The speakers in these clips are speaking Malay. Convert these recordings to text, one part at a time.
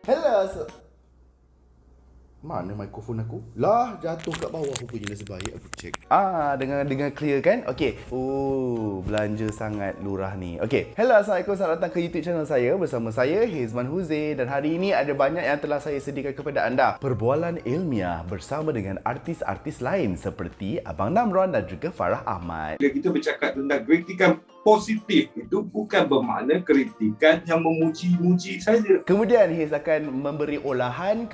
Hello. Mana mikrofon aku? Lah, jatuh kat bawah aku punya nasib baik aku check. Dengan clear kan? Okey. Belanja sangat lurah ni. Okey. Hello, Assalamualaikum. Selamat datang ke YouTube channel saya bersama saya Hizman Huzair, dan hari ini ada banyak yang telah saya sediakan kepada anda. Perbualan ilmiah bersama dengan artis-artis lain seperti Abang Namron dan juga Farah Ahmad. Bila kita bercakap tentang kritikan positif, itu bukan bermakna kritikan yang memuji-muji saja. Kemudian Hiz akan memberi ulasan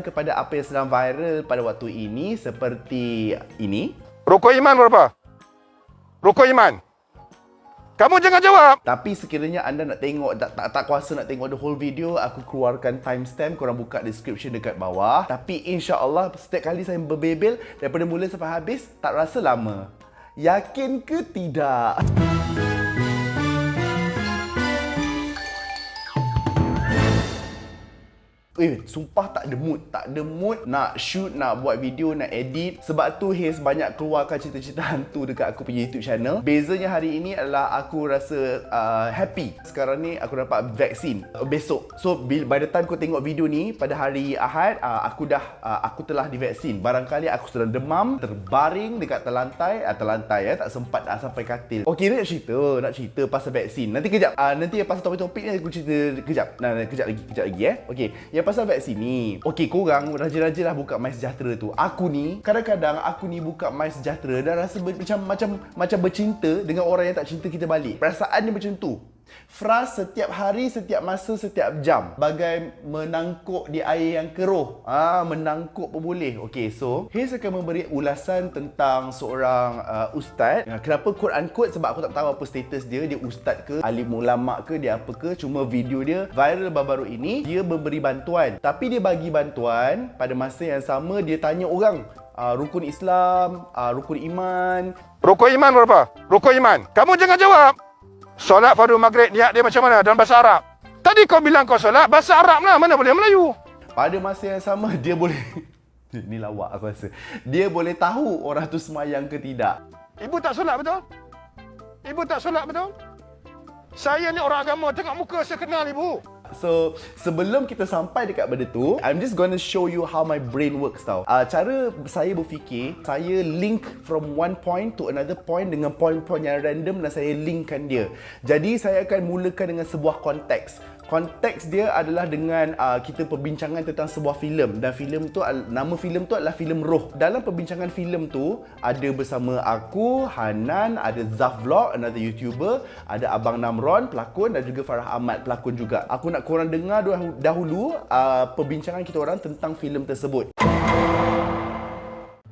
kepada apa yang sedang viral pada waktu ini, seperti ini. Rokok Iman berapa? Rokok Iman. Kamu jangan jawab. Tapi sekiranya anda nak tengok, tak kuasa nak tengok the whole video, aku keluarkan timestamp, korang buka description dekat bawah. Tapi insya-Allah setiap kali saya berbebel daripada mula sampai habis, tak rasa lama. Yakin ke tidak? Sumpah tak ada mood nak shoot, nak buat video, nak edit. Sebab tu Hiz banyak keluarkan cerita-cerita hantu dekat aku punya YouTube channel. Bezanya hari ini adalah aku rasa happy. Sekarang ni aku dapat vaksin besok. So by the time kau tengok video ni pada hari Ahad, aku telah divaksin. Barangkali aku sedang demam, terbaring dekat telantai, tak sempat nak sampai katil. Okey, nak cerita pasal vaksin. Nanti kejap. Nanti pasal topik-topik ni aku cerita kejap. Kejap lagi Okey. Yang pasal vaksin ni, okey, korang rajin-rajinlah buka MySejahtera tu. Aku ni kadang-kadang buka MySejahtera dan rasa macam bercinta dengan orang yang tak cinta kita balik. Perasaan dia macam tu. Fras setiap hari, setiap masa, setiap jam, bagai menangkuk di air yang keruh. Menangkuk pun boleh. Okey, so Hiz akan memberi ulasan tentang seorang ustaz. Kenapa quote unquote? Sebab aku tak tahu apa status dia. Dia ustaz ke, alim ulama ke, dia apa ke. Cuma video dia viral baru-baru ini. Dia memberi bantuan. Tapi dia bagi bantuan, pada masa yang sama dia tanya orang rukun Islam, rukun iman. Rokok Iman berapa? Rokok Iman. Kamu jangan jawab. Solat fardu maghrib niat dia macam mana dalam bahasa Arab? Tadi kau bilang kau solat bahasa Arab lah, mana boleh Melayu? Pada masa yang sama dia boleh ni lawak aku rasa. Dia boleh tahu orang tu semayang ke tidak. Ibu tak solat betul? Ibu tak solat betul? Saya ni orang agama, tengok muka saya kenal ibu. So, sebelum kita sampai dekat benda tu, I'm just gonna show you how my brain works tau. Cara saya berfikir, saya link from one point to another point dengan point-point yang random dan saya linkkan dia. Jadi, saya akan mulakan dengan sebuah konteks. Konteks dia adalah dengan kita perbincangan tentang sebuah filem, dan filem tu, nama filem tu adalah filem Roh. Dalam perbincangan filem tu ada bersama aku, Hanan, ada Zaf Vlog, another YouTuber, ada Abang Namron pelakon, dan juga Farah Ahmad pelakon juga. Aku nak korang dengar dahulu perbincangan kita orang tentang filem tersebut.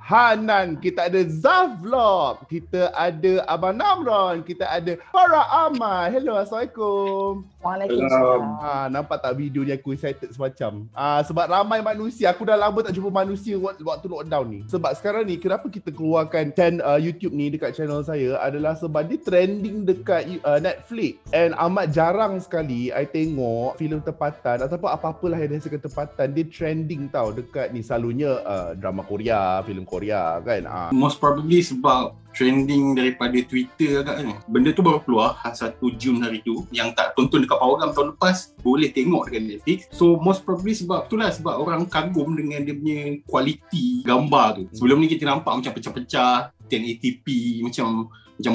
Hanan, kita ada Zaf Vlog, kita ada Abang Namron, kita ada Farah Ahmad. Hello, Assalamualaikum. Waalaikumsalam. Nampak tak video ni aku excited semacam? Sebab ramai manusia, aku dah lama tak jumpa manusia waktu lockdown ni. Sebab sekarang ni, kenapa kita keluarkan YouTube ni dekat channel saya adalah sebab dia trending dekat Netflix. And amat jarang sekali I tengok filem tempatan ataupun apa-apalah yang dihasilkan tempatan, dia trending tau dekat ni. Selalunya drama Korea, filem Korea kan. Most probably sebab trending daripada Twitter agaknya. Benda tu baru keluar 1 Jun hari tu. Yang tak tonton dekat Powergram tahun lepas boleh tengok dekat Netflix. So most probably sebab itulah, sebab orang kagum dengan dia punya kualiti gambar tu. Sebelum ni kita nampak macam pecah-pecah 1080p, macam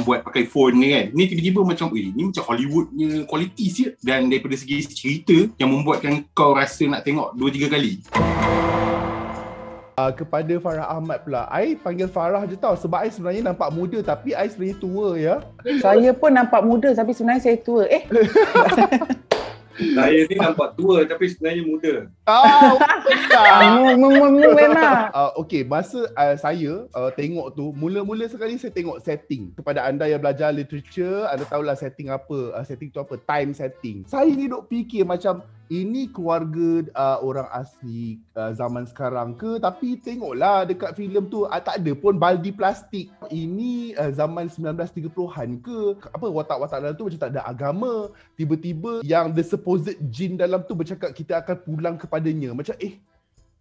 buat pakai phone ni kan. Ni tiba-tiba macam ni macam Hollywoodnya kualiti siap. Dan daripada segi cerita yang membuatkan kau rasa nak tengok 2-3 kali. Kepada Farah Ahmad pula, I panggil Farah je tau, sebab I sebenarnya nampak muda tapi I sebenarnya tua ya. Saya pun nampak muda tapi sebenarnya saya tua. Saya ni nampak tua tapi sebenarnya muda. Memang. Okey, masa saya tengok tu, mula-mula sekali saya tengok setting. Kepada anda yang belajar literature, anda tahulah setting apa. Setting tu apa? Time setting. Saya ni duk fikir macam, ini keluarga orang asli zaman sekarang ke? Tapi tengoklah dekat filem tu, tak ada pun baldi plastik. Ini zaman 1930-an ke? Apa, watak-watak dalam tu macam tak ada agama. Tiba-tiba yang the supposed jin dalam tu bercakap kita akan pulang kepadanya. Macam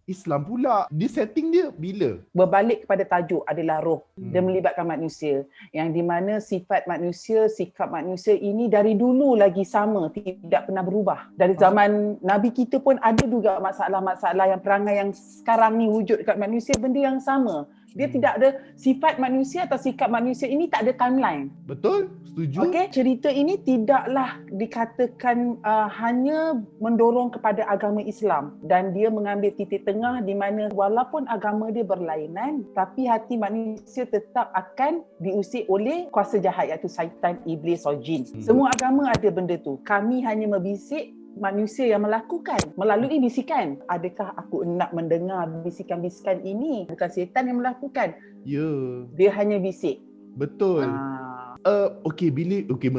Islam pula. Dia setting dia bila? Berbalik kepada tajuk adalah roh. Dia melibatkan manusia. Yang di mana sifat manusia, sikap manusia ini dari dulu lagi sama, tidak pernah berubah. Dari zaman Nabi kita pun ada juga masalah-masalah yang perangai yang sekarang ni wujud dekat manusia, benda yang sama. Dia tidak ada sifat manusia atau sikap manusia ini, tak ada timeline. Betul? Setuju? Okey, cerita ini tidaklah dikatakan hanya mendorong kepada agama Islam, dan dia mengambil titik tengah di mana walaupun agama dia berlainan, tapi hati manusia tetap akan diusik oleh kuasa jahat, iaitu syaitan, iblis atau jin. Semua agama ada benda tu. Kami hanya membisik manusia yang melakukan melalui bisikan. Adakah aku nak mendengar bisikan-bisikan ini? Bukan setan yang melakukan. Ya. Dia hanya bisik. Betul.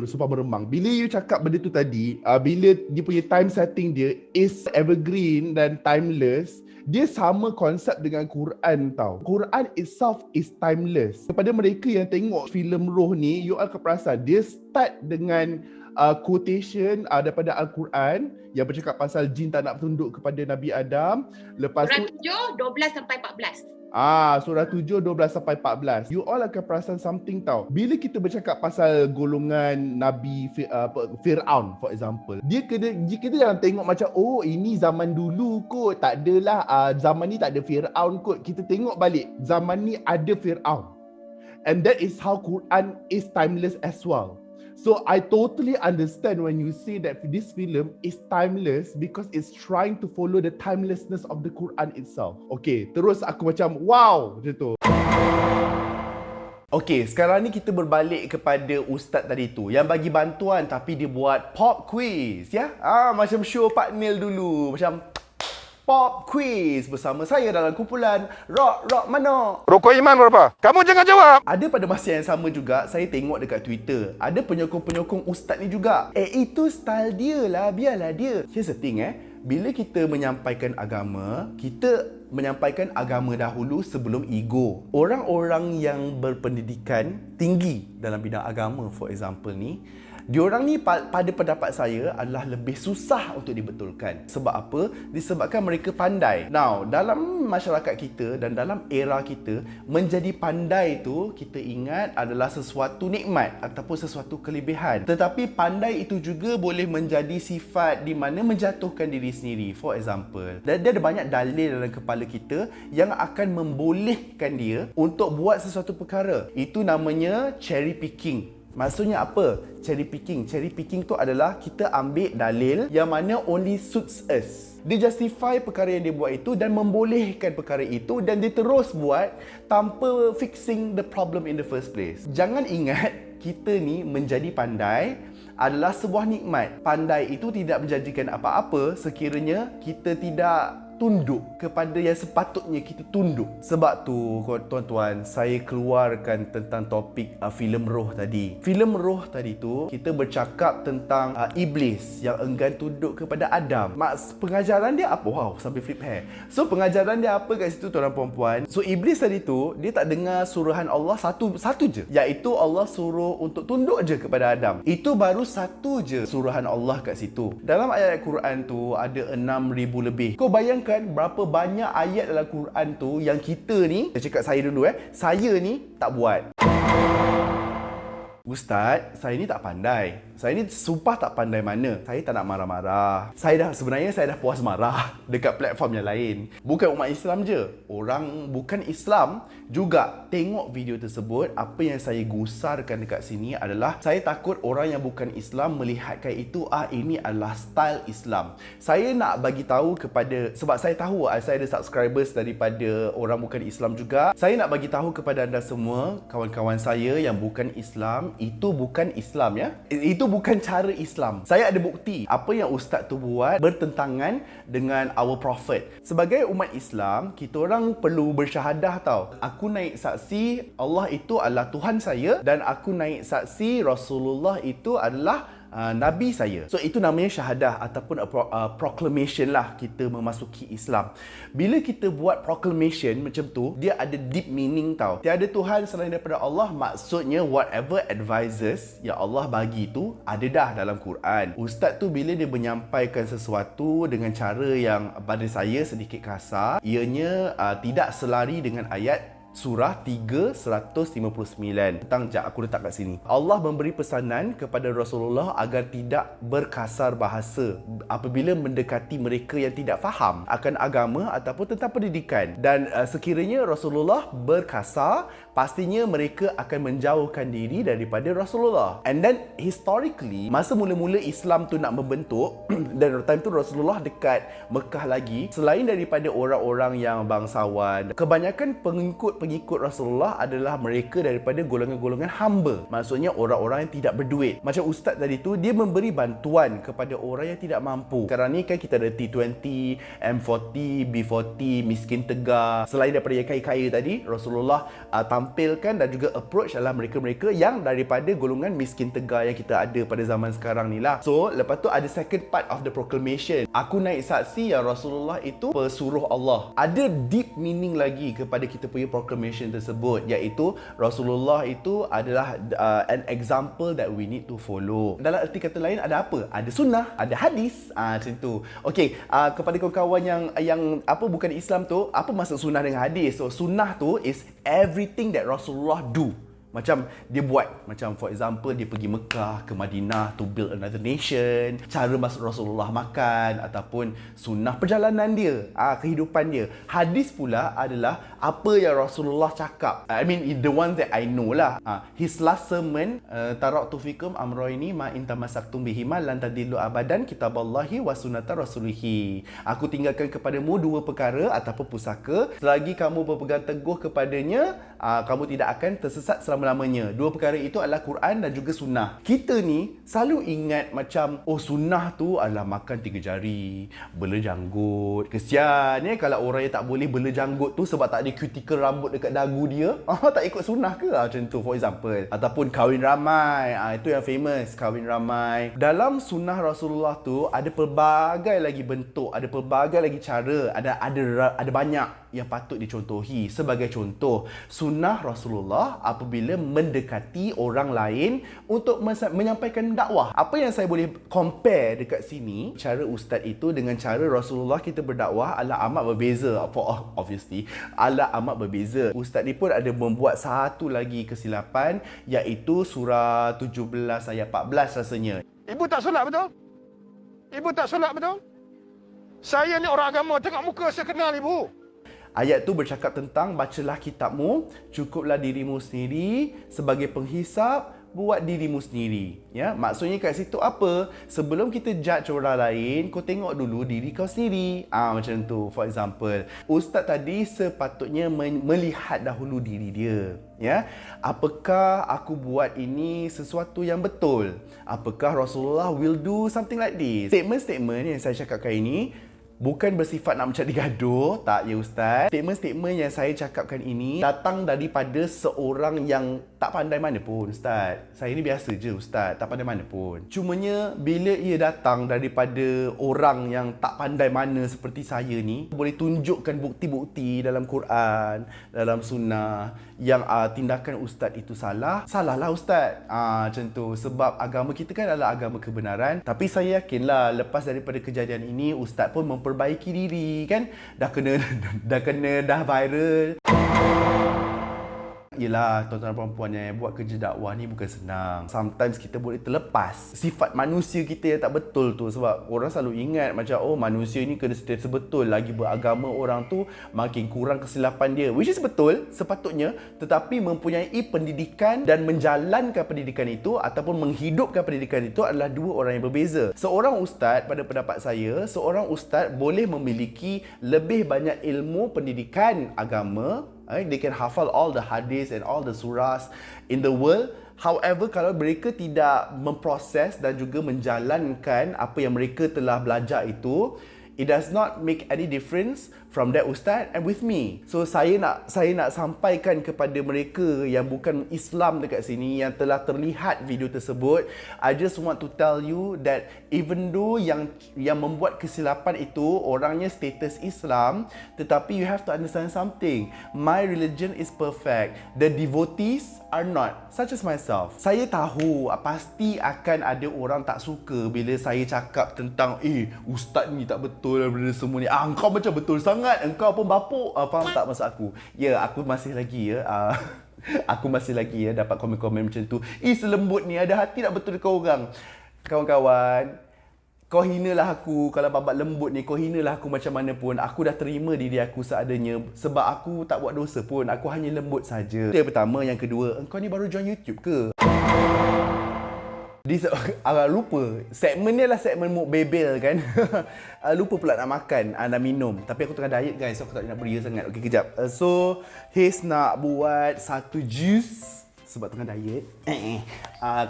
Sumpah meremang. Bila you cakap benda tu tadi, bila dia punya time setting dia is evergreen dan timeless, dia sama konsep dengan Quran tau. Quran itself is timeless. Kepada mereka yang tengok filem Roh ni, you akan perasan dia start dengan quotation daripada Al-Quran yang bercakap pasal jin tak nak tunduk kepada Nabi Adam. Lepas Surah tu 7, 12 sampai 14. surah 7, 12 sampai 14. You all akan perasan something tau. Bila kita bercakap pasal golongan Nabi Fir'aun for example, kita jangan tengok macam ini zaman dulu kot, tak adalah zaman ni tak ada Fir'aun kot. Kita tengok balik, zaman ni ada Fir'aun. And that is how Quran is timeless as well. So I totally understand when you say that this film is timeless because it's trying to follow the timelessness of the Quran itself. Okay, terus aku macam wow macam tu. Okay, sekarang ni kita berbalik kepada ustaz tadi tu yang bagi bantuan tapi dia buat pop quiz ya. Macam show Pak Nil dulu, macam pop quiz bersama saya dalam kumpulan Rock mana? Rokok iman berapa? Kamu jangan jawab. Ada pada masa yang sama juga, saya tengok dekat Twitter, ada penyokong-penyokong ustaz ni juga. Itu style dia lah, biarlah dia. Here's the thing bila kita menyampaikan agama, kita menyampaikan agama dahulu sebelum ego. Orang-orang yang berpendidikan tinggi dalam bidang agama for example ni, diorang ni pada pendapat saya adalah lebih susah untuk dibetulkan. Sebab apa? Disebabkan mereka pandai. Now, dalam masyarakat kita dan dalam era kita, menjadi pandai tu kita ingat adalah sesuatu nikmat ataupun sesuatu kelebihan. Tetapi pandai itu juga boleh menjadi sifat di mana menjatuhkan diri sendiri. For example, dia ada banyak dalil dalam kepala kita yang akan membolehkan dia untuk buat sesuatu perkara. Itu namanya cherry picking. Maksudnya apa? Cherry picking. Cherry picking tu adalah kita ambil dalil yang mana only suits us. Dia justify perkara yang dia buat itu dan membolehkan perkara itu dan dia terus buat tanpa fixing the problem in the first place. Jangan ingat kita ni menjadi pandai adalah sebuah nikmat. Pandai itu tidak menjanjikan apa-apa sekiranya kita tidak tunduk kepada yang sepatutnya kita tunduk. Sebab tu tuan-tuan, saya keluarkan tentang topik filem Roh tadi. Filem Roh tadi tu kita bercakap tentang iblis yang enggan tunduk kepada Adam. Pengajaran dia apa? Wow, sampai flip hair. So pengajaran dia apa kat situ tuan-tuan puan-puan? So iblis tadi tu dia tak dengar suruhan Allah satu je, iaitu Allah suruh untuk tunduk je kepada Adam. Itu baru satu je suruhan Allah kat situ. Dalam ayat Quran tu ada 6,000 lebih. Kau bayangkan berapa banyak ayat dalam Quran tu yang kita ni, saya cakap saya dulu saya ni tak buat. Ustaz, saya ni tak pandai. Saya ni sumpah tak pandai mana. Saya tak nak marah-marah. Sebenarnya saya dah puas marah dekat platform yang lain. Bukan umat Islam je. Orang bukan Islam juga tengok video tersebut. Apa yang saya gusarkan dekat sini adalah saya takut orang yang bukan Islam melihatkan itu ini adalah style Islam. Saya nak bagi tahu kepada, sebab saya tahu saya ada subscribers daripada orang bukan Islam juga. Saya nak bagi tahu kepada anda semua, kawan-kawan saya yang bukan Islam, itu bukan Islam ya. Itu bukan cara Islam. Saya ada bukti apa yang ustaz tu buat bertentangan dengan our prophet. Sebagai umat Islam, kita orang perlu bersyahadah tau. Aku naik saksi Allah itu adalah Tuhan saya dan aku naik saksi Rasulullah itu adalah Nabi saya. So itu namanya syahadah ataupun proclamation lah kita memasuki Islam. Bila kita buat proclamation macam tu, dia ada deep meaning tau. Tiada Tuhan selain daripada Allah, maksudnya whatever advices yang Allah bagi tu ada dah dalam Quran. Ustaz tu bila dia menyampaikan sesuatu dengan cara yang pada saya sedikit kasar, ianya tidak selari dengan ayat Surah 3:159. Tentang aku letak kat sini. Allah memberi pesanan kepada Rasulullah agar tidak berkasar bahasa apabila mendekati mereka yang tidak faham akan agama ataupun tentang pendidikan. Dan sekiranya Rasulullah berkasar, pastinya mereka akan menjauhkan diri daripada Rasulullah. And then historically, masa mula-mula Islam tu nak membentuk dan time tu Rasulullah dekat Mekah lagi, selain daripada orang-orang yang bangsawan, kebanyakan pengikut Rasulullah adalah mereka daripada golongan-golongan hamba. Maksudnya orang-orang yang tidak berduit. Macam ustaz tadi tu, dia memberi bantuan kepada orang yang tidak mampu. Sekarang ni kan kita ada T20, M40, B40, miskin tegar. Selain daripada yang kaya-kaya tadi, Rasulullah tampilkan dan juga approach adalah mereka-mereka yang daripada golongan miskin tegar yang kita ada pada zaman sekarang ni lah. So, lepas tu ada second part of the proclamation. Aku naik saksi yang Rasulullah itu pesuruh Allah. Ada deep meaning lagi kepada kita punya proclamation tersebut, iaitu Rasulullah itu adalah an example that we need to follow. Dalam arti kata lain, ada apa? Ada sunnah, ada hadis, macam tu. Okey, kepada kawan-kawan yang apa bukan Islam tu, apa maksud sunnah dengan hadis? So sunnah tu is everything that Rasulullah do. Macam dia buat, macam for example dia pergi Mekah ke Madinah to build another nation, cara masuk Rasulullah makan, ataupun sunnah perjalanan dia, kehidupan dia. Hadis pula adalah apa yang Rasulullah cakap. I mean the ones that I know lah. His last sermon, taraktu fikum amroini ma in tamassaktum bihima lan tadillu abadan kitaballahi wa sunnata rasulihi. Aku tinggalkan kepadamu dua perkara ataupun pusaka, selagi kamu berpegang teguh kepadanya, kamu tidak akan tersesat selama-lamanya. Dua perkara itu adalah Quran dan juga sunnah. Kita ni selalu ingat macam, oh sunnah tu adalah makan 3 jari, bela janggut. Kesian kalau orang yang tak boleh bela janggut tu sebab tak ada cuticle rambut dekat dagu dia, tak ikut sunnah ke? Macam tu for example. Ataupun kahwin ramai, itu yang famous, kahwin ramai. Dalam sunnah Rasulullah tu ada pelbagai lagi bentuk, ada pelbagai lagi cara, ada banyak yang patut dicontohi. Sebagai contoh, sunnah Rasulullah apabila mendekati orang lain untuk menyampaikan dakwah. Apa yang saya boleh compare dekat sini, cara ustaz itu dengan cara Rasulullah kita berdakwah adalah amat berbeza. Obviously, adalah amat berbeza. Ustaz ni pun ada membuat satu lagi kesilapan, iaitu surah 17 ayat 14 rasanya. Ibu tak solat betul? Ibu tak solat betul? Saya ni orang agama, tengok muka saya kenal ibu. Ayat tu bercakap tentang bacalah kitabmu, cukuplah dirimu sendiri sebagai penghisap, buat dirimu sendiri. Ya, maksudnya kat situ apa? Sebelum kita judge orang lain, kau tengok dulu diri kau sendiri. Macam tu. For example, ustaz tadi sepatutnya melihat dahulu diri dia. Ya, apakah aku buat ini sesuatu yang betul? Apakah Rasulullah will do something like this? Statement-statement yang saya cakapkan ini bukan bersifat nak mencari gaduh, tak ya ustaz. Statement-statement yang saya cakapkan ini datang daripada seorang yang tak pandai mana pun ustaz. Saya ni biasa je ustaz, tak pandai mana pun. Cumanya bila ia datang daripada orang yang tak pandai mana seperti saya ni, boleh tunjukkan bukti-bukti dalam Quran, dalam sunnah yang tindakan ustaz itu salah, salahlah ustaz. Macam tu. Sebab agama kita kan adalah agama kebenaran. Tapi saya yakinlah lepas daripada kejadian ini, ustaz pun memperbaiki diri kan. Dah viral. Yelah, tuan-tuan dan perempuan yang buat kerja dakwah ni bukan senang. Sometimes kita boleh terlepas sifat manusia kita yang tak betul tu. Sebab orang selalu ingat macam, oh manusia ni kena sentiasa betul. Lagi beragama orang tu makin kurang kesilapan dia. Which is betul sepatutnya. Tetapi mempunyai pendidikan dan menjalankan pendidikan itu ataupun menghidupkan pendidikan itu adalah dua orang yang berbeza. Seorang ustaz, pada pendapat saya, seorang ustaz boleh memiliki lebih banyak ilmu pendidikan agama. They can hafal all the hadis and all the surahs in the world. However, kalau mereka tidak memproses dan juga menjalankan apa yang mereka telah belajar it does not make any difference from that ustaz and with me. So saya nak sampaikan kepada mereka yang bukan Islam dekat sini yang telah terlihat video tersebut, I just want to tell you that even though yang membuat kesilapan itu orangnya status Islam, tetapi you have to understand something. My religion is perfect. The devotees are not, such as myself. Saya tahu pasti akan ada orang tak suka bila saya cakap tentang ustaz ni tak betul benda semua ni. Engkau macam betul sangat, engkau pun bapuk. Faham tak maksud aku? Ya, aku masih lagi aku masih lagi dapat komen-komen macam tu. Selembut ni, ada hati tak betul kau orang. Kawan-kawan, kau hinalah aku. Kalau babat lembut ni, kau hinalah aku macam mana pun. Aku dah terima diri aku seadanya. Sebab aku tak buat dosa pun. Aku hanya lembut saja. Itu yang pertama. Yang kedua, engkau ni baru join YouTube ke? Lupa. Segmen ni adalah segmen mukbebel kan. Lupa pula nak makan, nak minum. Tapi aku tengah diet guys, so aku tak nak beria sangat. Okey, kejap. So, Haze nak buat satu juice sebab tengah diet.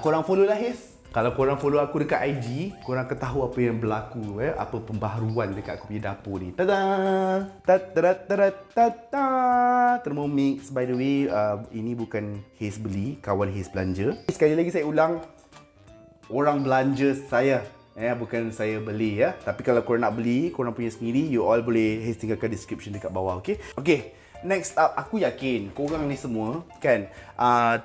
Korang follow lah Haze. Kalau korang follow aku dekat IG, korang akan tahu apa yang berlaku, apa pembaharuan dekat aku punya dapur ni. Tada! Ta-ta-ta-ta-ta-ta! Thermomix, by the way, ini bukan Haze beli, kawan Haze belanja. Sekali lagi saya ulang, orang belanja saya, bukan saya beli ya. Tapi kalau korang nak beli, korang punya sendiri, you all boleh Haze tinggalkan description dekat bawah, okey? Okey, next up, aku yakin korang ni semua kan,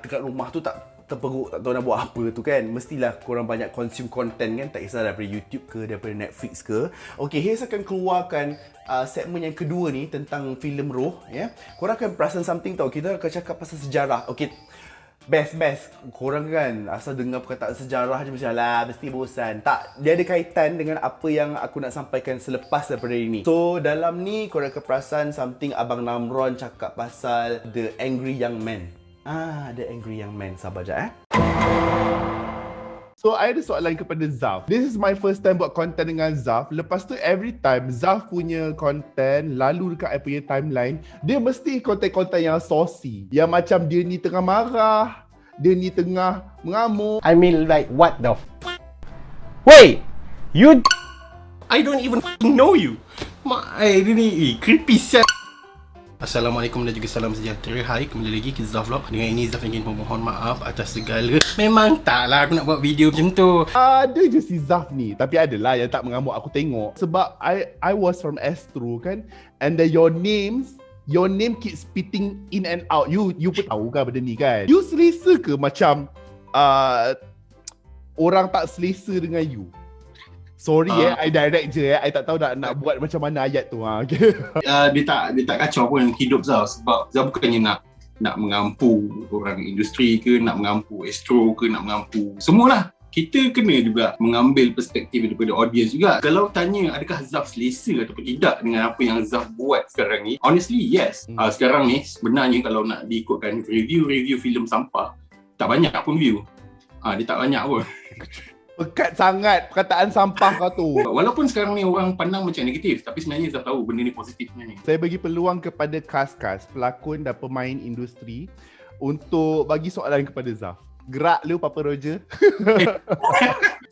dekat rumah tu tak terperuk, tak tahu nak buat apa tu kan. Mestilah korang banyak consume content kan, tak kisah daripada YouTube ke, daripada Netflix ke. Okey, Haze akan keluarkan segmen yang kedua ni tentang filem roh ya. Korang akan perasan something tau, kita akan cakap pasal sejarah. Okey, best. Korang kan asal dengar perkataan sejarah je macam lah, mesti bosan. Tak, dia ada kaitan dengan apa yang aku nak sampaikan selepas daripada ini. So, dalam ni korang akan perasan something Abang Namron cakap pasal The Angry Young Man. The Angry Young Man. Sabar je So, I ada soalan kepada Zaf. This is my first time buat konten dengan Zaf. Lepas tu, every time Zaf punya konten lalu dekat I punya timeline, dia mesti konten-konten yang saucy. Yang macam dia ni tengah marah, dia ni tengah mengamuk. I mean like what the Wait! You I don't even know you. Ini ni creepy siap. Assalamualaikum dan juga salam sejahtera. Hai, kembali lagi ke Zaf Vlog. Dengan ini Zaf ingin memohon maaf atas segala. Memang taklah aku nak buat video macam tu. Ada je si Zaf ni, tapi adalah yang tak mengamuk aku tengok. Sebab I was from Astro kan, and then your name keep spitting in and out. You pun tahu kan benda ni kan. You selesa ke macam orang tak selesa dengan you? Sorry I direct je I tak tahu nak buat macam mana ayat tu. Okay. Dia tak kacau pun hidup Zaf, sebab Zaf bukannya nak mengampu orang industri ke, nak mengampu Astro ke, nak mengampu semualah. Kita kena juga mengambil perspektif daripada audience juga. Kalau tanya adakah Zaf selesa ataupun tidak dengan apa yang Zaf buat sekarang ni, honestly yes. Sekarang ni sebenarnya kalau nak diikutkan review filem sampah, tak banyak pun view. Dia tak banyak pun. Pekat sangat perkataan sampah kau tu. Walaupun sekarang ni orang pandang macam negatif, tapi sebenarnya Zaf tahu benda ni positif sebenarnya. Saya bagi peluang kepada cast-cast, pelakon dan pemain industri untuk bagi soalan kepada Zaf. Gerak lu Papa Roger.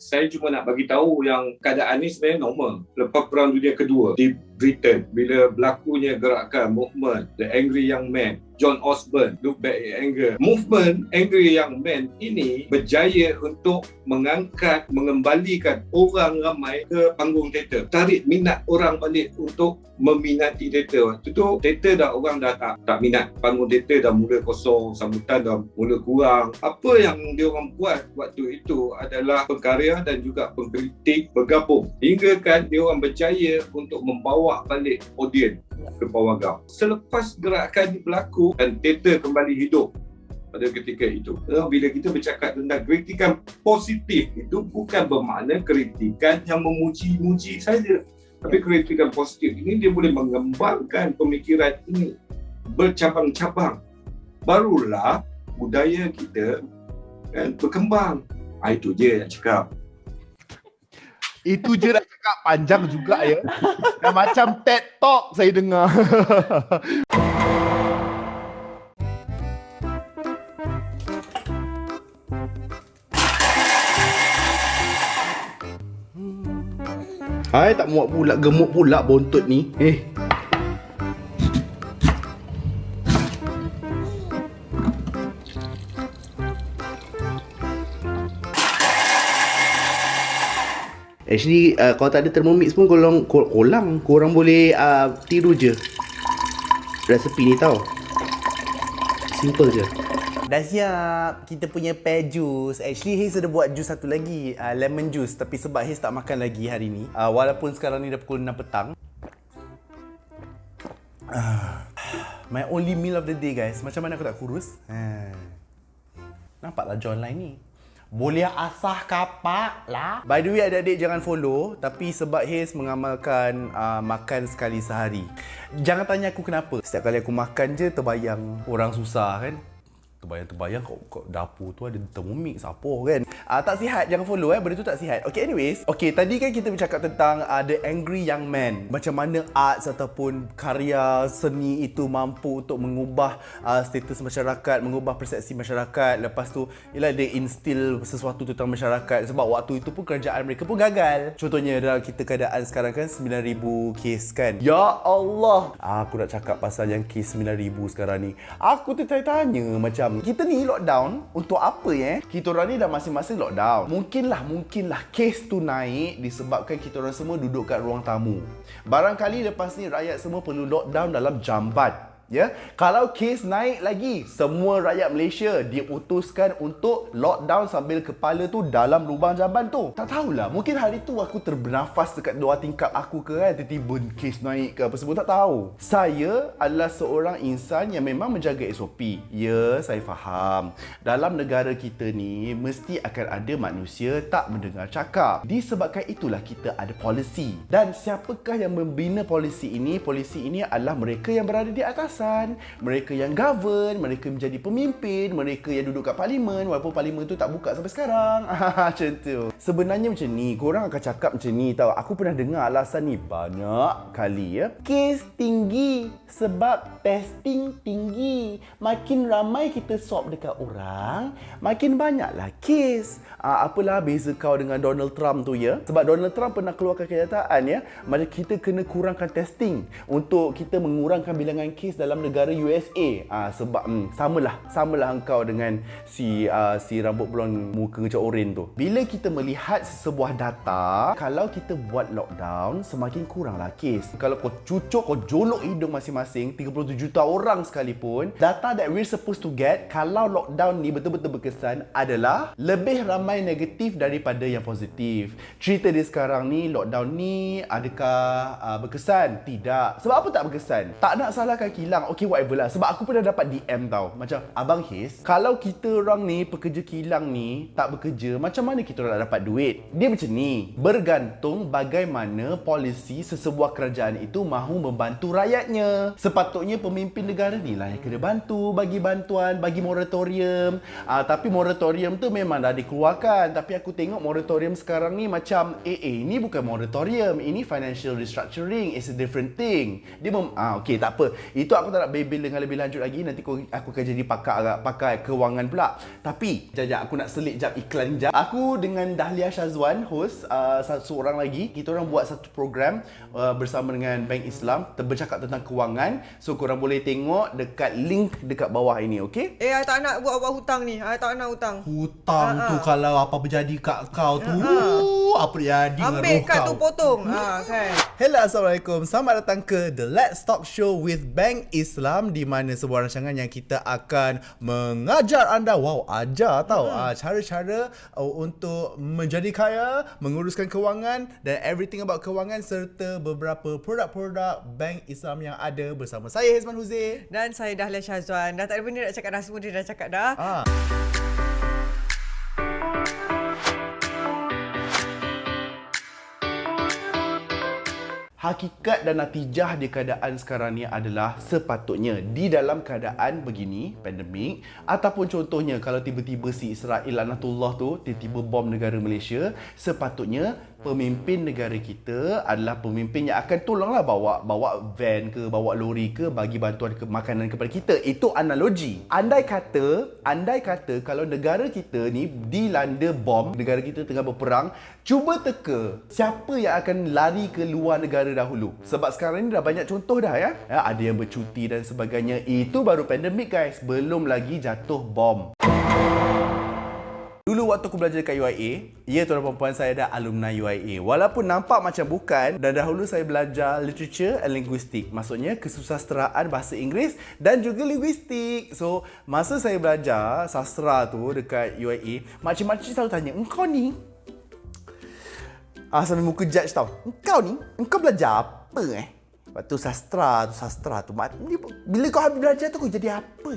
Saya cuma nak bagi tahu yang keadaan ni sebenarnya normal. Lepas Perang Dunia Kedua di Britain, bila berlakunya gerakan movement The Angry Young Man, John Osborne, Look Back in Anger. Movement Angry Young Man ini berjaya untuk mengembalikan orang ramai ke panggung teater. Tarik minat orang balik untuk meminati teater. Waktu tu teater dah orang dah tak minat. Panggung teater dah mula kosong, sambutan dah mula kurang. Apa yang dia orang buat waktu itu adalah pengkarya dan juga pengkritik bergabung. Hingga kan dia orang berjaya untuk membawa balik audiens ke pawagam. Selepas gerakan ini berlaku dan teater kembali hidup pada ketika itu. Bila kita bercakap tentang kritikan positif, itu bukan bermakna kritikan yang memuji-muji saja. Tapi kritikan positif ini dia boleh mengembangkan pemikiran ini bercabang-cabang. Barulah budaya kita berkembang. Itu je yang cakap. Itu je nak cakap panjang juga ya. Dah macam TED Talk saya dengar. Hai, tak muat pula, gemuk pula bontot ni. Actually, kalau tak ada Thermomix pun korang boleh tiru je resepi ni tau. Simple je. Dah siap kita punya pear juice. Actually Haze ada buat juice satu lagi, lemon juice, tapi sebab Haze tak makan lagi hari ni, walaupun sekarang ni dah pukul 6 petang. My only meal of the day guys. Macam mana aku tak kurus? Nampaklah jawline ni. Boleh asah kapak lah. By the way adik-adik jangan follow, tapi sebab Haze mengamalkan makan sekali sehari. Jangan tanya aku kenapa. Setiap kali aku makan je terbayang orang susah kan. Terbayang kat dapur tu ada Thermomix apa kan. Tak sihat, jangan follow benda tu tak sihat. Okay, anyways. Okay, tadi kan kita bercakap tentang The Angry Young Man. Macam mana arts ataupun karya seni itu mampu untuk mengubah status masyarakat, mengubah persepsi masyarakat. Lepas tu, ialah dia instill sesuatu tentang masyarakat. Sebab waktu itu pun kerajaan mereka pun gagal. Contohnya dalam kita keadaan sekarang kan 9,000 kes kan. Ya Allah. Aku nak cakap pasal yang kes 9,000 sekarang ni. Aku tertanya-tanya macam kita ni lockdown untuk apa ya? Kita orang ni dah masing-masing lockdown. Mungkinlah kes tu naik disebabkan kita orang semua duduk kat ruang tamu. Barangkali lepas ni rakyat semua perlu lockdown dalam jamban. Ya, kalau kes naik lagi, semua rakyat Malaysia diutuskan untuk lockdown sambil kepala tu dalam lubang jamban tu. Tak tahulah, mungkin hari tu aku terbernafas dekat 2 tingkap aku ke kan, tiba-tiba kes naik ke apa semua, tak tahu. Saya adalah seorang insan yang memang menjaga SOP. Ya, saya faham. Dalam negara kita ni mesti akan ada manusia tak mendengar cakap. Disebabkan itulah kita ada polisi. Dan siapakah yang membina polisi ini? Polisi ini adalah mereka yang berada di atas, mereka yang govern, mereka menjadi pemimpin, mereka yang duduk kat parlimen, walaupun parlimen tu tak buka sampai sekarang. Macam tu. Sebenarnya macam ni, korang akan cakap macam ni tau. Aku pernah dengar alasan ni banyak kali ya. Kes tinggi sebab testing tinggi. Makin ramai kita swab dekat orang, makin banyaklah kes. Apalah beza kau dengan Donald Trump tu ya? Sebab Donald Trump pernah keluarkan kenyataan ya, macam kita kena kurangkan testing untuk kita mengurangkan bilangan kes dalam negara USA. Sebab samalah engkau dengan si rambut blond muka macam oren tu. Bila kita melihat sebuah data, kalau kita buat lockdown, semakin kuranglah kes. Kalau kau cucuk, kau jolok hidung masing-masing 37 juta orang sekalipun, data that we're supposed to get kalau lockdown ni betul-betul berkesan adalah lebih ramai negatif daripada yang positif. Cerita dia sekarang ni, lockdown ni adakah berkesan? Tidak. Sebab apa tak berkesan? Tak nak salahkan kilang. Okay, whatever lah. Sebab aku pernah dapat DM tau. Macam, Abang Haze, kalau kita orang ni, pekerja kilang ni, tak bekerja, macam mana kita orang nak dapat duit? Dia macam ni. Bergantung bagaimana polisi sesebuah kerajaan itu mahu membantu rakyatnya. Sepatutnya pemimpin negara ni lah yang kena bantu, bagi bantuan, bagi moratorium. Tapi moratorium tu memang dah dikeluarkan. Tapi aku tengok moratorium sekarang ni macam, ini bukan moratorium. Ini financial restructuring. It's a different thing. Dia okay, tak apa. Itu aku tak nak bebel dengan lebih lanjut lagi. Nanti aku akan jadi pakar kewangan pula. Tapi jap, aku nak selit jap iklan jap. Aku dengan Dahlia Syazwan, host, seorang lagi, kita orang buat satu program bersama dengan Bank Islam bercakap tentang kewangan. So korang boleh tengok dekat link dekat bawah ini, okey? I tak nak buat hutang ni. I tak nak hutang. Hutang tu kalau apa berjadi kat kau tu, apa jadi dengan roh kau? Ambil kad tu potong. Kan. Hello, Assalamualaikum. Selamat datang ke The Let's Talk Show with Bank Islam, di mana sebuah rancangan yang kita akan mengajar anda, ajar tau, cara-cara untuk menjadi kaya, menguruskan kewangan dan everything about kewangan, serta beberapa produk-produk Bank Islam yang ada. Bersama saya Hezman Huzair Dan saya Dahlia Syazwan. Dah tak ada benda nak cakap dah, semua dia dah cakap dah. Hakikat dan natijah di keadaan sekarang ni adalah sepatutnya di dalam keadaan begini, pandemik, ataupun contohnya kalau tiba-tiba si Israel Lanatullah tu tiba-tiba bom negara Malaysia, sepatutnya Pemimpin negara kita adalah pemimpin yang akan tolonglah bawa van ke, bawa lori ke, bagi bantuan makanan kepada kita. Itu analogi. Andai kata kalau negara kita ni dilanda bom, negara kita tengah berperang, cuba teka siapa yang akan lari ke luar negara dahulu. Sebab sekarang ni dah banyak contoh dah ya. Ada yang bercuti dan sebagainya. Itu baru pandemik guys, belum lagi jatuh bom. Dulu waktu aku belajar dekat UIA, ya tuan-tuan puan, saya dah alumni UIA. Walaupun nampak macam bukan, dan dahulu saya belajar literature and linguistic. Maksudnya kesusasteraan bahasa Inggeris dan juga linguistik. So, masa saya belajar sastra tu dekat UIA, makcik-makcik selalu tanya, engkau ni sambil muka judge tau, engkau belajar apa Lepas tu sastra tu. Bila kau habis belajar tu kau jadi apa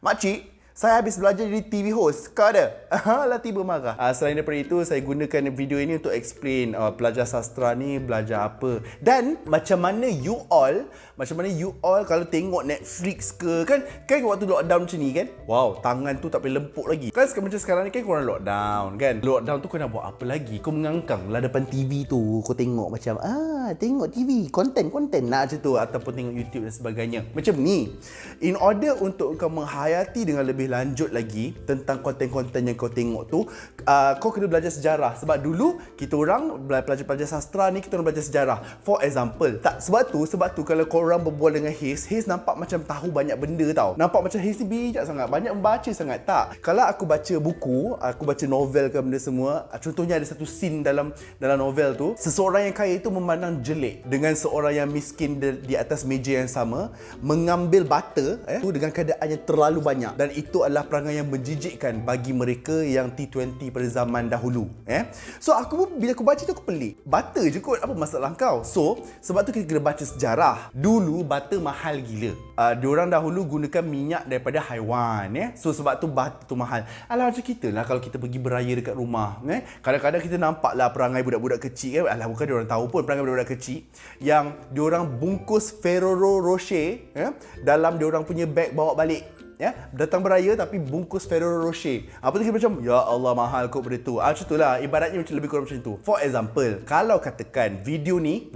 Makcik, saya habis belajar jadi TV host. Kau ada? Lah tiba marah. Selain daripada itu, saya gunakan video ini untuk explain pelajar sastra ni belajar apa. Dan macam mana you all kalau tengok Netflix ke, kan waktu lockdown macam ni kan. Wow, tangan tu tak boleh lempuk lagi. Kan macam sekarang ni kan korang lockdown kan. Lockdown tu kau nak buat apa lagi? Kau mengangkang lah depan TV tu. Kau tengok macam, tengok TV, konten nak macam tu. Ataupun tengok YouTube dan sebagainya. Macam ni. In order untuk kau menghayati dengan lebih lanjut lagi tentang konten-konten yang kau tengok tu, kau kena belajar sejarah. Sebab dulu kita orang pelajar-pelajar sastra ni, kita orang belajar sejarah. For example, sebab tu kalau kau orang berbual dengan Haze nampak macam tahu banyak benda tau. Nampak macam Haze ni bijak sangat, banyak membaca sangat. Tak, kalau aku baca buku, aku baca novel ke benda semua, contohnya ada satu scene dalam novel tu, seseorang yang kaya itu memandang jelek dengan seorang yang miskin di atas meja yang sama, mengambil butter dengan keadaan yang terlalu banyak. Dan itu adalah perangai yang menjijikkan bagi mereka yang T20 pada zaman dahulu. So bila aku baca tu aku pelik. Butter je kot, apa masalah kau? So sebab tu kita kena baca sejarah. Dulu butter mahal gila. Diorang dahulu gunakan minyak daripada haiwan. So sebab tu butter tu mahal. Alah macam kita lah kalau kita pergi beraya dekat rumah. Kadang-kadang kita nampak lah perangai budak-budak kecil. Alah bukan diorang tahu pun perangai budak-budak kecil yang diorang bungkus Ferrero Rocher dalam diorang punya beg bawa balik. Datang beraya tapi bungkus Ferrero Rocher. Apa tu kita macam, ya Allah mahal kot benda tu. Macam tu lah, ibaratnya macam lebih kurang macam tu. For example, kalau katakan video ni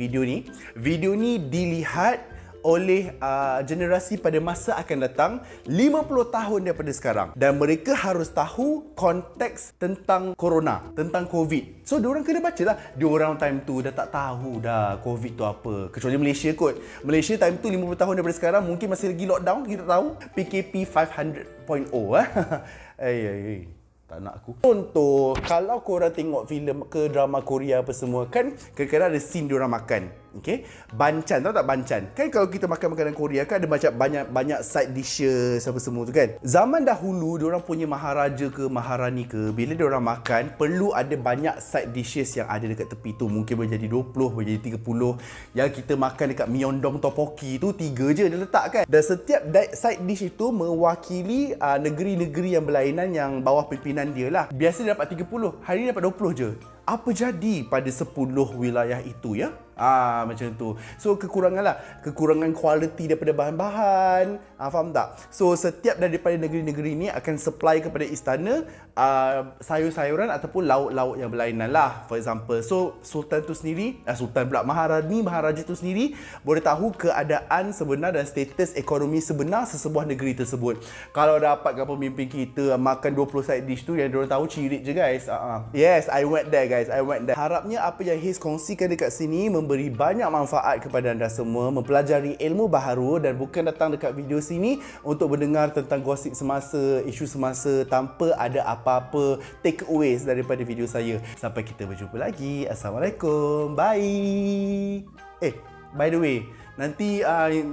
dilihat oleh generasi pada masa akan datang 50 tahun daripada sekarang, dan mereka harus tahu konteks tentang corona, tentang COVID. So diorang kena baca lah. Diorang time tu dah tak tahu dah COVID tu apa, kecuali Malaysia kot. Malaysia time tu 50 tahun daripada sekarang mungkin masih lagi lockdown, kita tahu PKP 500.0 tak nak aku. Contoh, kalau korang tengok filem ke drama Korea apa semua, kan kadang-kadang ada scene diorang makan. Okay? Banchan, tahu tak banchan? Kan kalau kita makan makanan Korea kan ada macam banyak side dishes apa semua tu kan. Zaman dahulu diorang punya maharaja ke maharani ke, bila diorang makan perlu ada banyak side dishes yang ada dekat tepi tu. Mungkin boleh jadi 20, boleh jadi 30. Yang kita makan dekat Myeongdong Tteokbokki tu 3 je dia letak kan. Dan setiap side dish itu mewakili negeri-negeri yang berlainan yang bawah pimpinan dia lah. Biasa dia dapat 30, hari ni dapat 20 je. Apa jadi pada 10 wilayah itu ya? Macam tu. So kekurangan kualiti daripada bahan-bahan. Faham tak? So setiap daripada negeri-negeri ni akan supply kepada istana sayur-sayuran ataupun lauk-lauk yang berlainan lah. For example, so sultan tu sendiri, maharaja tu sendiri boleh tahu keadaan sebenar dan status ekonomi sebenar sesebuah negeri tersebut. Kalau dapat pemimpin kita makan 20 side dish tu, yang diorang tahu cirit je guys. Yes, I went there guys. Harapnya apa yang Haze kongsikan dekat sini memberi banyak manfaat kepada anda semua, mempelajari ilmu baharu dan bukan datang dekat video sini untuk mendengar tentang gosip semasa, isu semasa tanpa ada apa-apa takeaways daripada video saya. Sampai kita berjumpa lagi. Assalamualaikum. Bye. By the way, nanti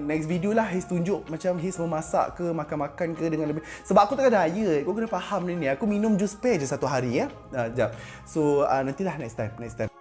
next video lah Haze tunjuk macam Haze memasak ke, makan-makan ke dengan lebih. Sebab aku tengah diet, kau kena faham ni. Aku minum jus pear je satu hari ya. Sekejap. So nantilah next time.